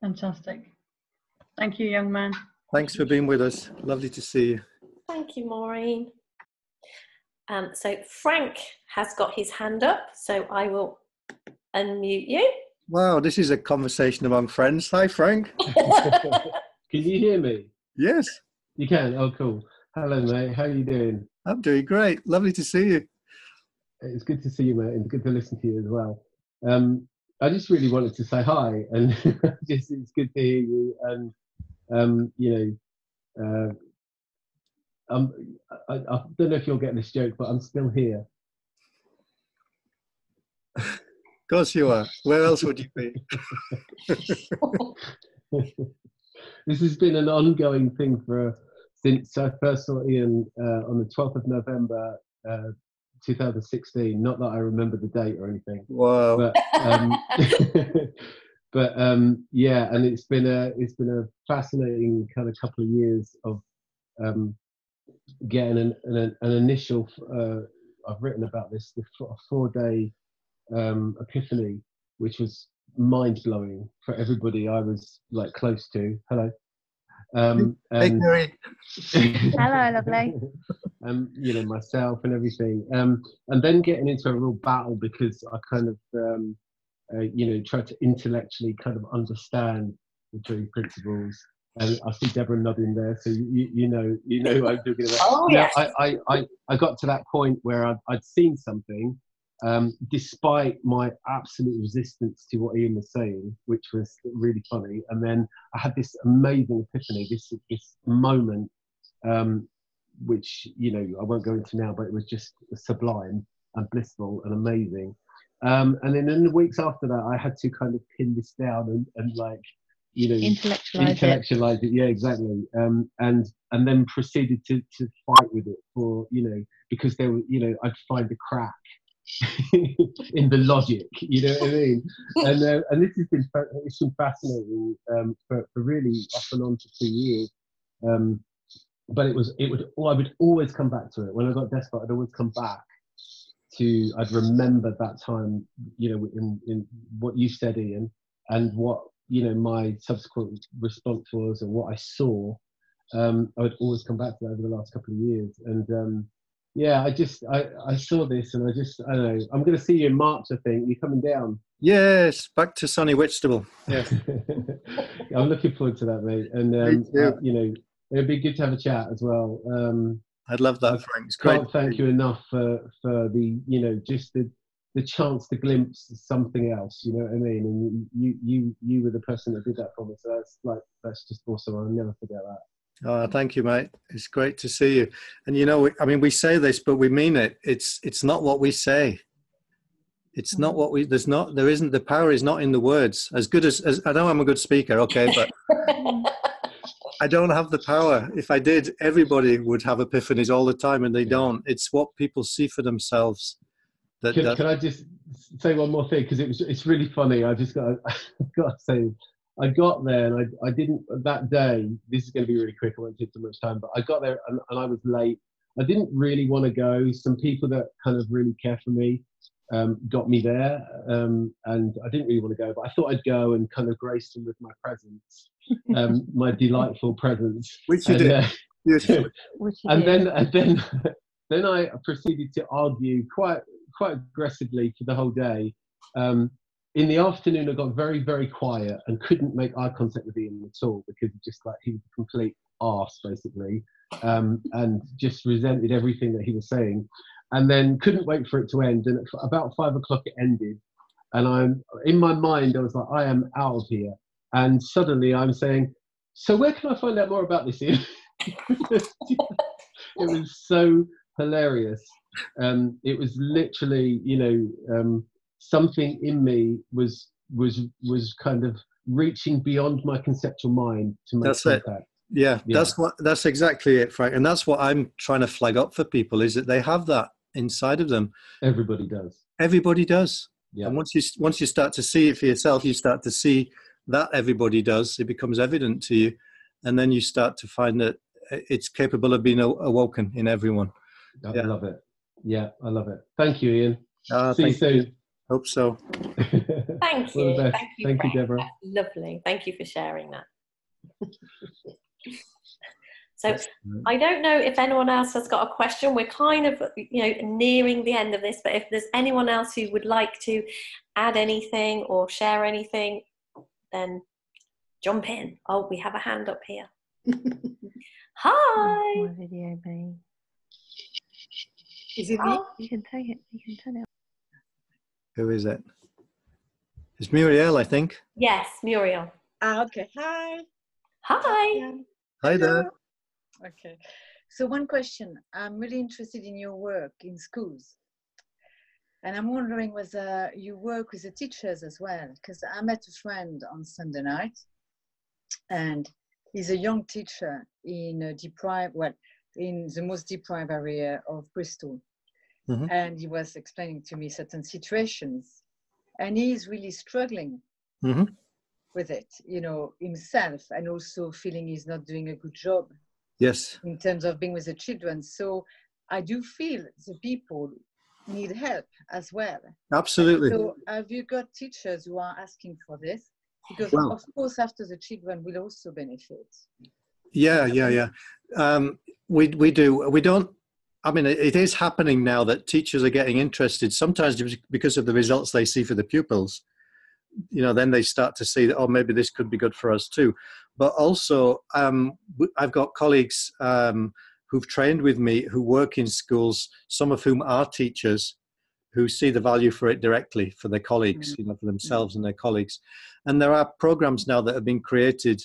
Fantastic. Thank you, young man. Thanks for being with us. Lovely to see you. Thank you, Maureen. So Frank has got his hand up, so I will unmute you. Wow, this is a conversation among friends. Hi, Frank. Can you hear me? Yes. You can? Oh, cool. Hello, mate. How are you doing? I'm doing great. Lovely to see you. It's good to see you, mate, and good to listen to you as well. I just really wanted to say hi, and just it's good to hear you. And I don't know if you'll get this joke, but I'm still here. Of course you are. Where else would you be? This has been an ongoing thing since I first saw Ian on the 12th of November 2016. Not that I remember the date or anything. Wow. But yeah, and it's been a fascinating kind of couple of years of getting an initial. I've written about this, the 4-day epiphany, which was mind blowing for everybody I was like close to. Hello. Hey, Mary. Hello, lovely. Myself and everything, and then getting into a real battle because I kind of tried to intellectually kind of understand the dream principles. And I see Debra nodding there, so you know who I'm talking about. Oh yeah. I got to that point where I'd seen something, despite my absolute resistance to what Ian was saying, which was really funny. And then I had this amazing epiphany, this moment, which I won't go into now, but it was just sublime and blissful and amazing. And then in the weeks after that, I had to kind of pin this down and like, intellectualize it. Yeah, exactly. And then proceeded to fight with it for, because there were, I'd find a crack in the logic, you know what I mean? And this has been fascinating for really off and on for 2 years. But I would always come back to it. When I got desperate, I'd always come back I'd remember that time, in what you said, Ian, and what, my subsequent response was and what I saw. I would always come back to that over the last couple of years. And yeah, I saw this and I don't know, I'm going to see you in March, I think. You're coming down. Yes, back to sunny Whitstable. Yes. I'm looking forward to that, mate. And, it'd be good to have a chat as well. I'd love that, Frank. It's great. Can't thank you enough for the, just the chance to glimpse something else, you know what I mean? And you were the person that did that for me. So that's just awesome. I'll never forget that. Oh, thank you, mate. It's great to see you. And we say this, but we mean it. It's not what we say. It's not what there isn't, the power is not in the words. As good as I know I'm a good speaker, okay, but I don't have the power. If I did, everybody would have epiphanies all the time, and they don't. It's what people see for themselves. Can I just say one more thing? Because it's really funny. I just got to say, I got there and I didn't, that day, this is going to be really quick, I won't take too much time, but I got there and I was late. I didn't really want to go. Some people that kind of really care for me got me there, and I didn't really want to go, but I thought I'd go and kind of grace them with my presence, my delightful presence. Which you did. Then I proceeded to argue quite aggressively for the whole day. In the afternoon, I got very, very quiet and couldn't make eye contact with Ian at all because just like he was a complete arse, basically, and just resented everything that he was saying. And then couldn't wait for it to end. And at about 5 o'clock, it ended. And in my mind, I was like, I am out of here. And suddenly I'm saying, so where can I find out more about this, Ian? It was so hilarious. It was literally, something in me was kind of reaching beyond my conceptual mind to make contact. Yeah, that's exactly it, Frank. And that's what I'm trying to flag up for people, is that they have that inside of them. Everybody does. Everybody does. Yeah. And once you start to see it for yourself, you start to see that everybody does. It becomes evident to you. And then you start to find that it's capable of being awoken in everyone. I love it. Yeah, I love it. Thank you, Ian. See you soon. Hope so. Thank you. Thank you, Debra. That's lovely. Thank you for sharing that. So I don't know if anyone else has got a question. We're kind of, nearing the end of this, but if there's anyone else who would like to add anything or share anything, then jump in. Oh, we have a hand up here. Hi. My video, babe. Is it me? You can take it. You can turn it. Who is it? It's Muriel, I think. Yes, Muriel. Okay. Hi. Hi. Hi there. Okay. So one question. I'm really interested in your work in schools. And I'm wondering whether you work with the teachers as well, because I met a friend on Sunday night, and he's a young teacher in in the most deprived area of Bristol. Mm-hmm. And he was explaining to me certain situations, and he's really struggling Mm-hmm. with it, himself, and also feeling he's not doing a good job Yes. in terms of being with the children. So I do feel the people need help as well. Absolutely. So have you got teachers who are asking for this? Because Well, of course after the children will also benefit. Yeah. We do. We don't. I mean, it is happening now that teachers are getting interested. Sometimes just because of the results they see for the pupils, then they start to see that, oh, maybe this could be good for us too. But also, I've got colleagues who've trained with me who work in schools, some of whom are teachers, who see the value for it directly for their colleagues, for themselves and their colleagues. And there are programs now that have been created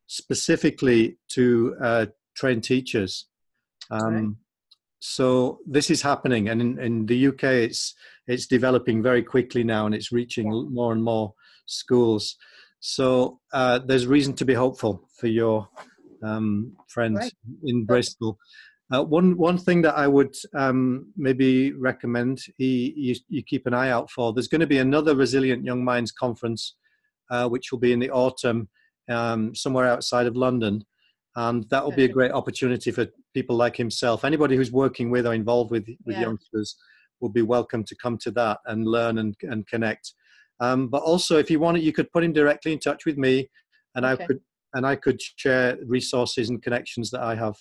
specifically to train teachers. Right. So this is happening, and in the UK, it's developing very quickly now, and it's reaching more and more schools. So there's reason to be hopeful for your friend in Bristol. One thing that I would maybe recommend you keep an eye out for. There's going to be another Resilient Young Minds conference, which will be in the autumn, somewhere outside of London. And that will be a great opportunity for people like himself. Anybody who's working with or involved with youngsters will be welcome to come to that and learn and connect. But also, if you want it, you could put him directly in touch with me, and I could share resources and connections that I have.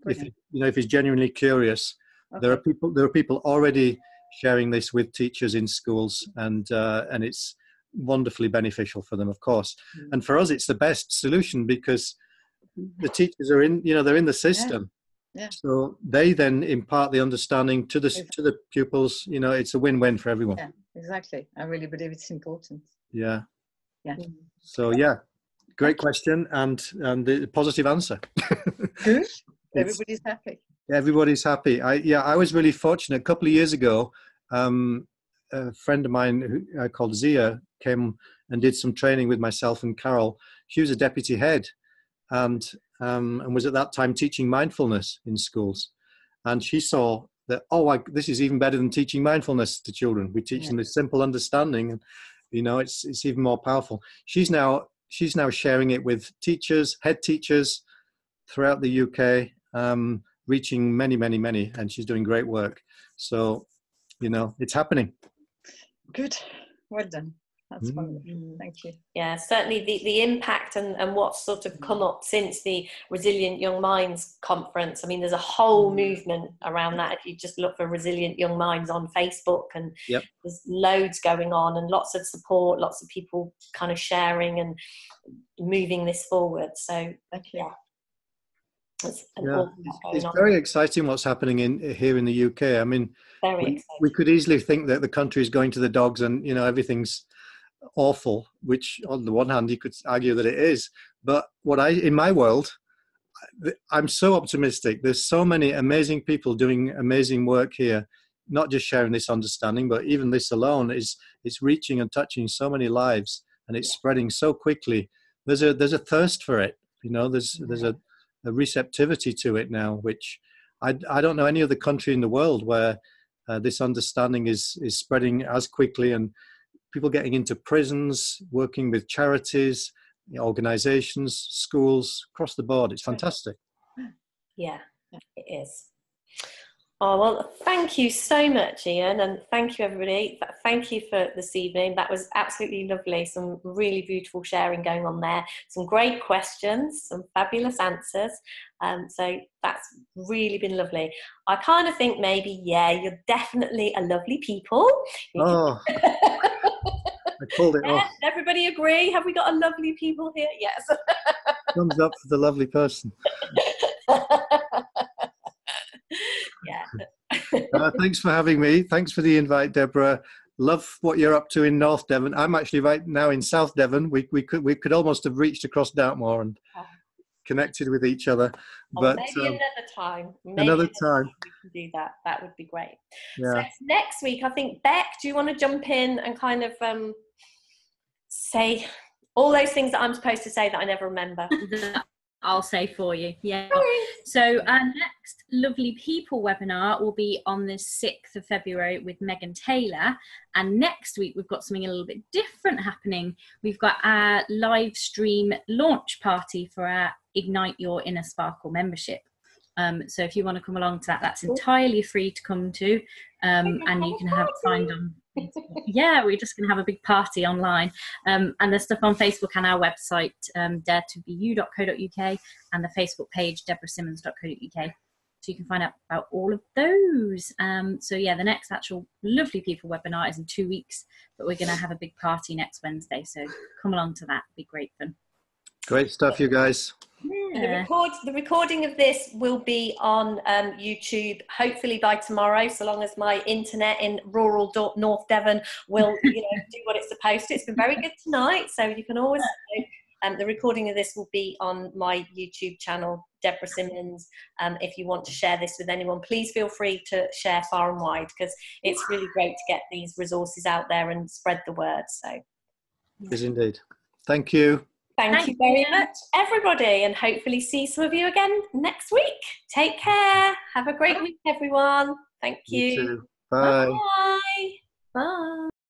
Brilliant. If he's genuinely curious, there are people already sharing this with teachers in schools, and it's wonderfully beneficial for them, of course. And for us, it's the best solution because the teachers are they're in the system. Yeah. So they then impart the understanding to the pupils. It's a win-win for everyone. Yeah, exactly. I really believe it's important. Yeah. Yeah. So great question and the positive answer. Good. Everybody's happy. Everybody's happy. I was really fortunate. A couple of years ago, a friend of mine who I called Zia came and did some training with myself and Carol. She was a deputy head, and was at that time teaching mindfulness in schools. And she saw that, this is even better than teaching mindfulness to children. We teach them this simple understanding, and it's even more powerful. She's now sharing it with teachers, head teachers throughout the UK, reaching many, many, many, and she's doing great work. So, it's happening. Good. Well done. That's wonderful. Thank you. Yeah, certainly the impact and what's sort of come up since the Resilient Young Minds conference. I mean, there's a whole movement around that. If you just look for Resilient Young Minds on Facebook, and there's loads going on and lots of support, lots of people kind of sharing and moving this forward. So, it's very exciting what's happening here in the UK. I mean, we could easily think that the country is going to the dogs and everything's awful, which on the one hand you could argue that it is, but in my world, I'm so optimistic. There's so many amazing people doing amazing work here, not just sharing this understanding, but even this alone it's reaching and touching so many lives, and it's spreading so quickly. There's a thirst for it. There's a receptivity to it now, which I don't know any other country in the world where this understanding is spreading as quickly, and people getting into prisons, working with charities, organizations, schools, across the board. It's fantastic. Yeah, it is. Oh, well, thank you so much, Ian, and thank you, everybody. Thank you for this evening. That was absolutely lovely. Some really beautiful sharing going on there. Some great questions, some fabulous answers. So that's really been lovely. I kind of think maybe, yeah, you're definitely a lovely people. Oh, I pulled it off. Everybody agree? Have we got a lovely people here? Yes. Thumbs up for the lovely person. Yeah. Thanks for having me. Thanks for the invite, Deborah. Love what you're up to in North Devon. I'm actually right now in South Devon. We could almost have reached across Dartmoor and connected with each other. But maybe another time. Another time we can do that. That would be great. Yeah. So next week, I think, Beck, do you want to jump in and kind of say all those things that I'm supposed to say that I never remember? I'll say for you. Yeah. So our next Lovely People webinar will be on the 6th of February with Megan Taylor. And next week, we've got something a little bit different happening. We've got our live stream launch party for our Ignite Your Inner Sparkle membership. So if you want to come along to that, that's entirely free to come to. And you can have signed on. Yeah, we're just going to have a big party online. And there's stuff on Facebook and our website, daretobeYou.co.uk, and the Facebook page, debrasimmons.co.uk. So you can find out about all of those. So yeah, the next actual Lovely People webinar is in 2 weeks, but we're going to have a big party next Wednesday. So come along to that. It'll be great fun. Great stuff, you guys. Yeah. The recording of this will be on YouTube hopefully by tomorrow, so long as my internet in rural North Devon will do what it's supposed to. It's been very good tonight, so you can always the recording of this will be on my YouTube channel, Debra Simmons. If you want to share this with anyone, please feel free to share far and wide, because it's really great to get these resources out there and spread the word. So yes, indeed. Thank you. Thank you very much, everybody, and hopefully see some of you again next week. Take care. Have a great week, everyone. Thank you. You too. Bye. Bye. Bye.